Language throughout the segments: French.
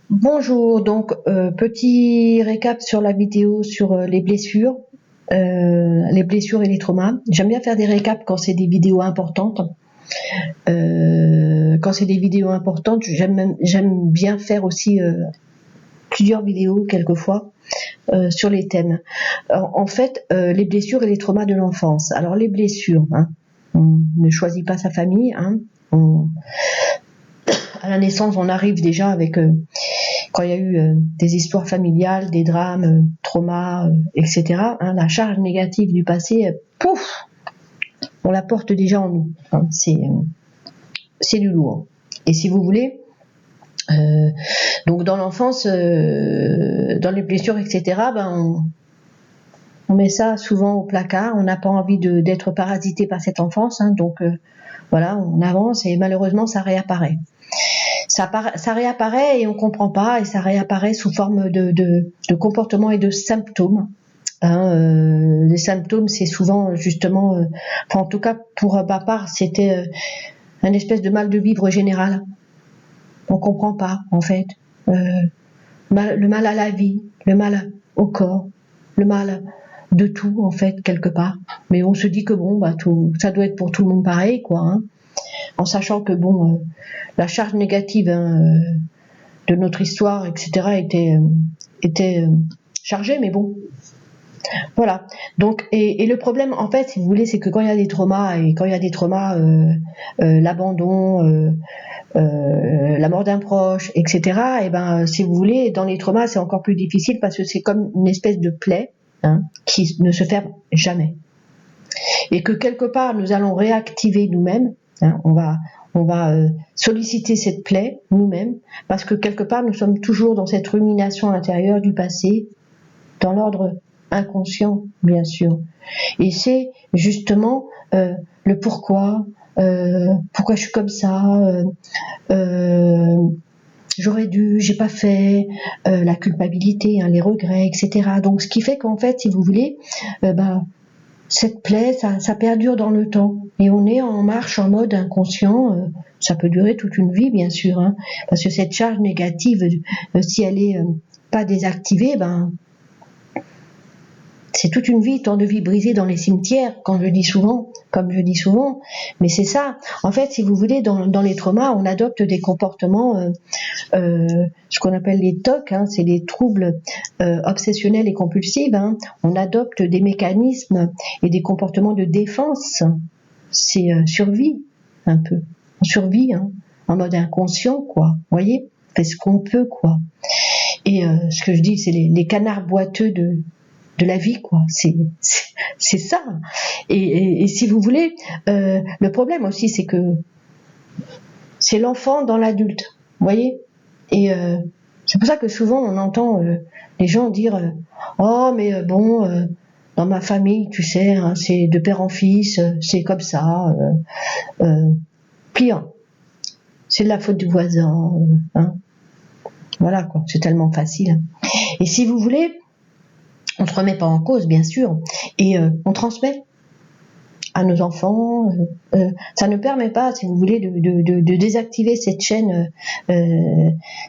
Bonjour, donc petit récap sur la vidéo sur les blessures et les traumas. J'aime bien faire des récaps quand c'est des vidéos importantes. Quand c'est des vidéos importantes, j'aime bien faire aussi plusieurs vidéos quelquefois sur les thèmes. Alors, en fait, les blessures et les traumas de l'enfance. Alors les blessures, hein, on ne choisit pas sa famille. Hein, à la naissance, on arrive déjà avec quand il y a eu des histoires familiales, des drames, traumas, etc. Hein, la charge négative du passé, pouf, on la porte déjà en nous. Hein, c'est du lourd. Et si vous voulez, donc dans l'enfance, dans les blessures, etc., on met ça souvent au placard. On n'a pas envie d'être parasité par cette enfance. Hein, donc voilà, on avance et malheureusement, ça réapparaît. Ça réapparaît et on ne comprend pas, et ça réapparaît sous forme de comportements et de symptômes. Hein, les symptômes, c'est souvent justement, enfin, en tout cas pour ma part, c'était un espèce de mal de vivre général. On ne comprend pas en fait. Le mal à la vie, le mal au corps, le mal de tout en fait quelque part. Mais on se dit que bon, ça doit être pour tout le monde pareil, quoi. Hein, en sachant que bon, la charge négative de notre histoire, etc., était chargée, mais bon, voilà. Donc, et le problème, en fait, si vous voulez, c'est que quand il y a des traumas, l'abandon, la mort d'un proche, etc., et ben, si vous voulez, dans les traumas, c'est encore plus difficile parce que c'est comme une espèce de plaie, hein, qui ne se ferme jamais. Et que quelque part, nous allons réactiver nous-mêmes. Hein, on va solliciter cette plaie nous-mêmes, parce que quelque part, nous sommes toujours dans cette rumination intérieure du passé, dans l'ordre inconscient, bien sûr. Et c'est justement le pourquoi je suis comme ça, j'aurais dû, j'ai pas fait, la culpabilité, hein, les regrets, etc. Donc, ce qui fait qu'en fait, si vous voulez, cette plaie, ça perdure dans le temps. Et on est en marche en mode inconscient. Ça peut durer toute une vie, bien sûr. Hein, parce que cette charge négative, si elle est pas désactivée, c'est toute une vie, tant de vies brisées dans les cimetières, comme je dis souvent. Mais c'est ça. En fait, si vous voulez, dans les traumas, on adopte des comportements, ce qu'on appelle les TOC, hein, c'est les troubles obsessionnels et compulsifs. Hein. On adopte des mécanismes et des comportements de défense. C'est survie, un peu. On survit, hein, en mode inconscient, quoi. Vous voyez, fait ce qu'on peut, quoi. Et ce que je dis, c'est les canards boiteux de la vie, quoi. C'est ça. Et si vous voulez, le problème aussi, c'est que c'est l'enfant dans l'adulte, vous voyez. Et c'est pour ça que souvent on entend les gens dire oh mais bon, dans ma famille, tu sais, hein, c'est de père en fils, c'est comme ça. Pire, c'est de la faute du voisin. Hein. Voilà, quoi. C'est tellement facile. Et si vous voulez, on ne se remet pas en cause, bien sûr, et on transmet à nos enfants. Ça ne permet pas, si vous voulez, de désactiver cette chaîne,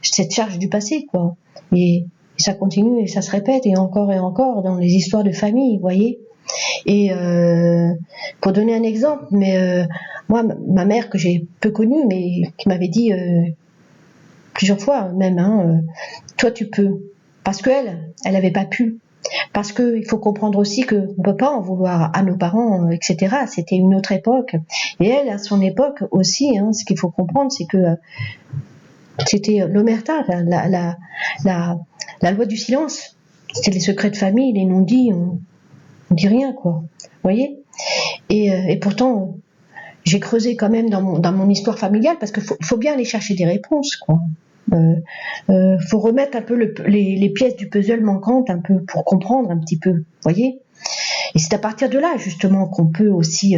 cette charge du passé, quoi. Et ça continue et ça se répète et encore dans les histoires de famille, vous voyez. Et pour donner un exemple, mais moi, ma mère que j'ai peu connue, mais qui m'avait dit plusieurs fois même, hein, toi tu peux, parce qu'elle n'avait pas pu. Parce qu'il faut comprendre aussi qu'on ne peut pas en vouloir à nos parents, etc. C'était une autre époque. Et elle, à son époque aussi, hein, ce qu'il faut comprendre, c'est que c'était l'omerta, la loi du silence. C'était les secrets de famille, les non-dits, on ne dit rien, quoi. Vous voyez ? Et pourtant, j'ai creusé quand même dans mon histoire familiale, parce qu'il faut bien aller chercher des réponses, quoi. Faut remettre un peu les pièces du puzzle manquantes un peu pour comprendre un petit peu, voyez. Et c'est à partir de là justement qu'on peut aussi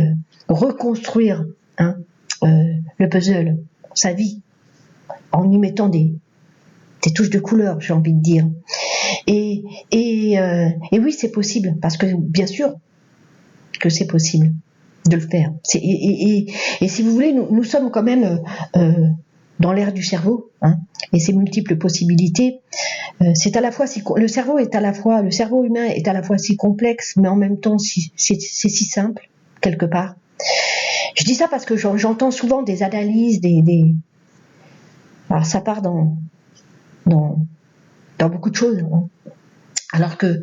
reconstruire, hein, le puzzle, sa vie, en y mettant des touches de couleur, j'ai envie de dire. Et oui, c'est possible, parce que bien sûr que c'est possible de le faire. Et si vous voulez, nous sommes quand même dans l'air du cerveau, hein, et ses multiples possibilités. C'est à la fois le cerveau humain est à la fois si complexe, mais en même temps c'est si simple quelque part. Je dis ça parce que j'entends souvent des analyses, alors ça part dans beaucoup de choses, hein. alors que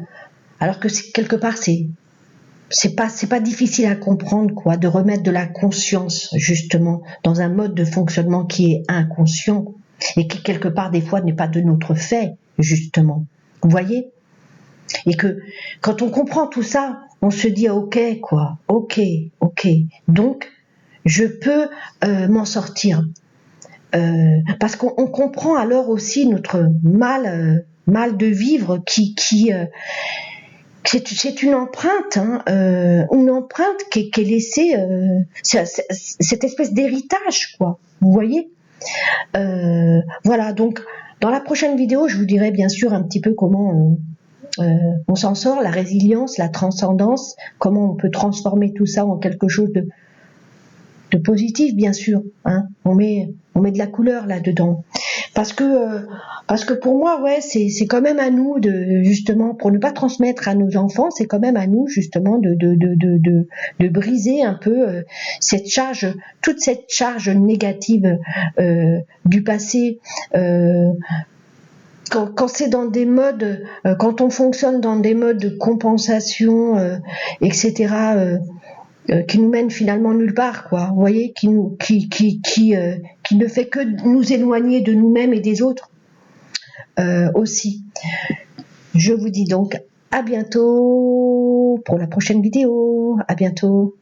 quelque part c'est pas difficile à comprendre, quoi, de remettre de la conscience justement dans un mode de fonctionnement qui est inconscient et qui quelque part des fois n'est pas de notre fait, justement. Vous voyez? Et que quand on comprend tout ça, on se dit ok, quoi, ok, donc je peux m'en sortir. Parce qu'on comprend alors aussi notre mal de vivre qui c'est une empreinte, hein, une empreinte qui est laissée, cette espèce d'héritage, quoi. Vous voyez, voilà. Donc, dans la prochaine vidéo, je vous dirai bien sûr un petit peu comment on s'en sort, la résilience, la transcendance, comment on peut transformer tout ça en quelque chose de positif, bien sûr, hein. On met de la couleur là-dedans. Parce que pour moi, ouais, c'est quand même à nous de, justement, pour ne pas transmettre à nos enfants, c'est quand même à nous, justement, de briser un peu cette charge, toute cette charge négative du passé. Quand c'est dans des modes, quand on fonctionne dans des modes de compensation, etc., qui nous mène finalement nulle part, quoi. Vous voyez, qui ne fait que nous éloigner de nous-mêmes et des autres aussi. Je vous dis donc à bientôt pour la prochaine vidéo. À bientôt.